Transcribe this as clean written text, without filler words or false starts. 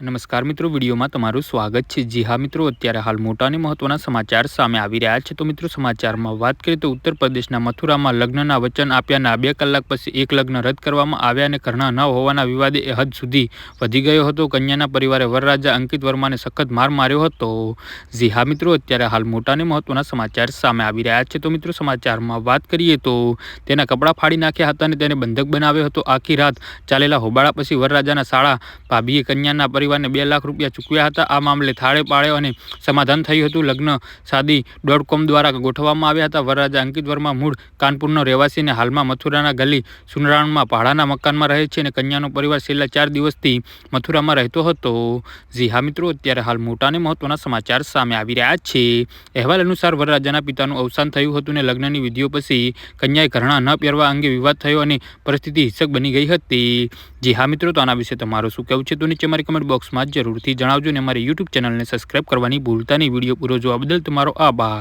નમસ્કાર મિત્રો, વિડીયોમાં તમારું સ્વાગત છે। જી હા મિત્રો, અત્યારે હાલ મોટા અને મહત્વના સમાચાર સામે આવી રહ્યા છે। તો મિત્રો, સમાચારમાં વાત કરીએ તો ઉત્તર પ્રદેશના મથુરામાં લગ્નના વચન આપ્યાના 2 કલાક પછી એક લગ્ન રદ કરવામાં આવ્યા અને ઘરના ન હોવાના વિવાદે હદ સુધી વધી ગયો હતો। કન્યાના પરિવારે વરરાજા અંકિત વર્માને સખત માર માર્યો હતો। જી હા મિત્રો, અત્યારે હાલ મોટા અને મહત્વના સમાચાર સામે આવી રહ્યા છે। તો મિત્રો, સમાચારમાં વાત કરીએ તો તેના કપડાં ફાડી નાખ્યા હતા અને તેને બંધક બનાવ્યો હતો। આખી રાત ચાલેલા હોબાળા પછી વરરાજાના શાળા ભાભીએ કન્યાના પરિવારને 2 લાખ રૂપિયા ચૂકવ્યા હતા। આ મામલે થાળે પાળે અને સમાધાન થયું હતું। લગ્ન શાદી.com દ્વારા ગોઠવવામાં આવ્યા હતા। વરરાજા અંકિત વર્મા મૂળ કાનપુરનો રહેવાસી અને હાલમાં મથુરાના ગલી સુનરાણમાં ભાડાના મકાનમાં રહે છે અને કન્યાનો પરિવાર છેલ્લા 4 દિવસથી મથુરામાં રહેતો હતો। જી હા મિત્રો, અત્યારે હાલ મોટા અને મહત્વના સમાચાર સામે આવી રહ્યા છે। અહેવાલ અનુસાર વરરાજાના પિતાનું અવસાન થયું હતું અને લગ્નની વિધિઓ પછી કન્યાએ ઘરેણાં ન પહેરવા અંગે વિવાદ થયો અને પરિસ્થિતિ હિંસક બની ગઈ હતી। જી હા મિત્રો, તો આના વિશે તમારું શું કહેવું છે તો નીચે મારી કમેન્ટ બોક્સમાં જરૂરથી જણાવજો અને અમારી યુટ્યુબ ચેનલને સબસ્ક્રાઇબ કરવાની ભૂલતા નહીં। વિડીયો પૂરો જોવા બદલ તમારો આભાર।